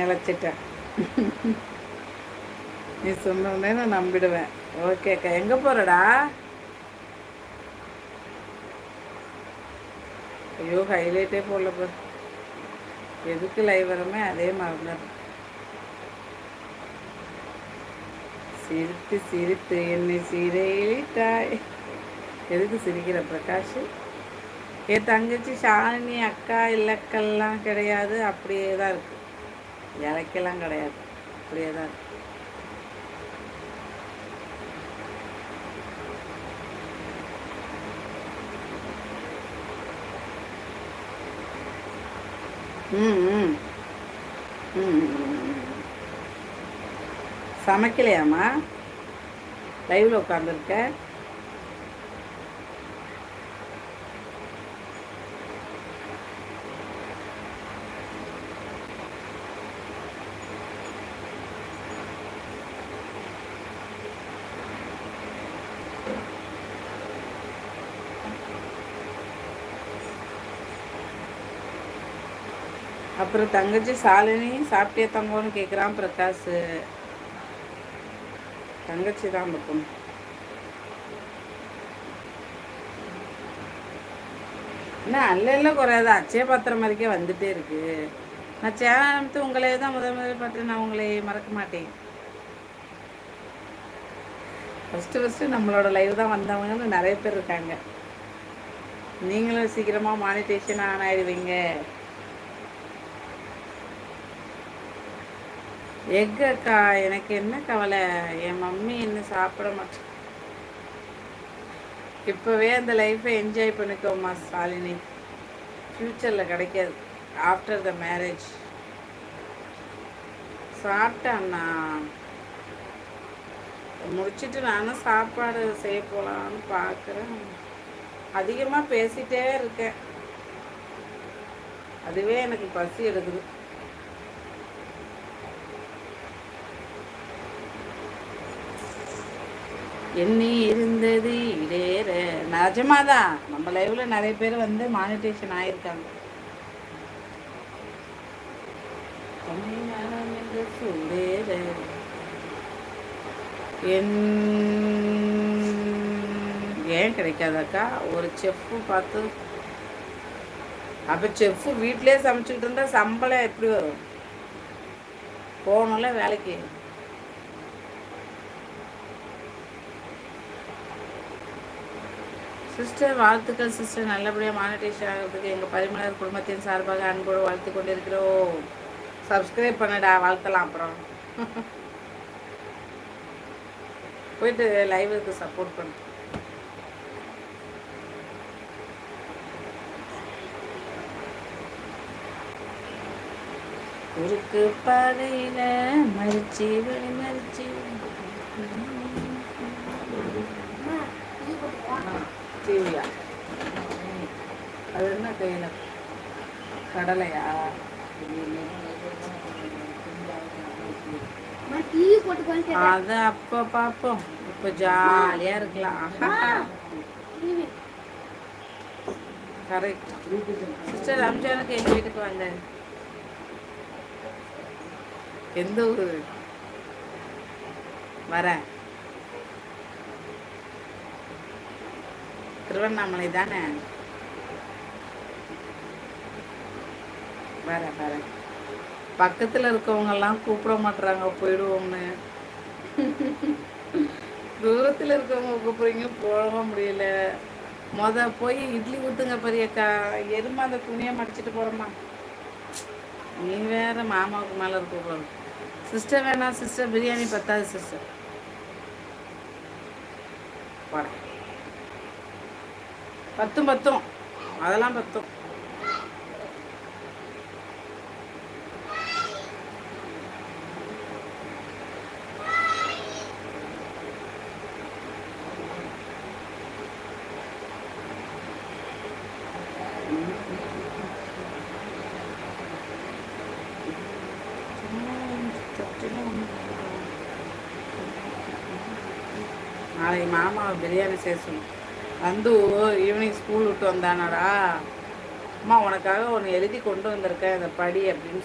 இழைச்சிட்டேன். நீ சொன்னோடனே நான் நம்பிடுவேன். ஓகேக்கா, எங்கே போகிறடா? ஐயோ, ஹைலைட்டே போடல பாரு. எதுக்கு லைவ் வரமே அதே மறந்தார். சிரித்து சிரித்து என்னை சீரையிட்டாய். எதுக்கு சிரிக்கிற பிரகாஷ்? என் தங்கச்சி ஷாலினி அக்கா இல்லக்கெல்லாம் கிடையாது, அப்படியே தான் இருக்கு. இலைக்கெல்லாம் கிடையாது, அப்படியே தான் இருக்கு. சமைக்கலையாம்மா? லைவ்ல உட்காந்துருக்க. அப்புறம் தங்கச்சி சாலினி சாப்பிட்டே தங்கன்னு கேட்குறான் பிரகாஷ். தங்கச்சி தான் பொண்ணு. என்ன அல்ல குறையாத அச்சய பாத்திரம் மாதிரிக்கே வந்துட்டே இருக்கு. நான் சேனல் உங்களே தான் முதல் பார்த்து நான் உங்களை மறக்க மாட்டேன். ஃபஸ்ட்டு நம்மளோட லைவ் தான் வந்தவங்கன்னு நிறைய பேர் இருக்காங்க. நீங்களும் சீக்கிரமாக மானிட்டேஷன் ஆன் ஆயிடுவீங்க. எக் அக்கா, எனக்கு என்ன கவலை, என் மம்மி என்ன சாப்பிட மாட்டேன். இப்போவே அந்த லைஃப்பை என்ஜாய் பண்ணிக்கோமா சாலினி. ஃப்யூச்சரில் கிடைக்காது, ஆஃப்டர் த மேரேஜ். சாப்பிட்டேன்னா முடிச்சுட்டு நானும் சாப்பாடு செய்ய போகலான்னு பார்க்குறேன். அதிகமாக பேசிகிட்டே இருக்கேன், அதுவே எனக்கு பசி எடுக்குது. எண்ணி இருந்தது இடேற. நிஜமாதான் நம்ம லைவ்ல நிறைய பேர் வந்து மானிட்டேஷன் ஆயிருக்காங்க. ஏன் கிடைக்காதாக்கா? ஒரு செஃப் பார்த்து, அப்போ செஃப் வீட்டிலே சமைச்சுக்கிட்டு இருந்தா சம்பளம் எப்படி வரும்? போகணும்ல வேலைக்கு. சிஸ்டர் வாழ்த்துக்கள் சிஸ்டர், நல்லபடியாக மானிட்டேஷன் ஆகிறதுக்கு எங்கள் பரிமளர் குடும்பத்தின் சார்பாக அன்போடு வாழ்த்து கொண்டு இருக்கிறோம். சப்ஸ்கிரைப் பண்ணடா, வாழ்த்தலாம். அப்புறம் போயிட்டு லைவுக்கு சப்போர்ட் பண்ணு. குறுக்கு பாதையில மறிச்சி வழி மறிச்சி தீவியா? அது என்ன கையில் கடலையா? அது அப்போ பார்ப்போம், இப்போ ஜாலியா இருக்கலாம். Correct sister. ரம்ஜானுக்கு எங்கள் வீட்டுக்கு வாங்க. எந்த ஊர்? வரேன். திருவண்ணாமலை தானே? வரேன். பக்கத்தில் இருக்கவங்கெல்லாம் கூப்பிட மாட்டுறாங்க, போயிடுவோம்னு. தூரத்தில் இருக்கவங்க கூப்பிடுறீங்க, போக முடியல. போய் இட்லி ஊற்றுங்க பெரியக்கா. எருமா அந்த துணியை மடிச்சிட்டு போகிறோமா? நீ வேற மாமாவுக்கு மேலே இருக்க. சிஸ்டர் வேணாம் சிஸ்டர், பிரியாணி பத்தாது சிஸ்டர். போகிறேன். பத்தும் அதெல்லாம் பத்தும். நாளைக்கு மாமாவை பிரியாணி செய்ய சொல்லணும். வந்து ஈவினிங் ஸ்கூல் விட்டு வந்தானாடா, அம்மா உனக்காக ஒன்று எழுதி கொண்டு வந்திருக்கேன், இந்த படி அப்படின்னு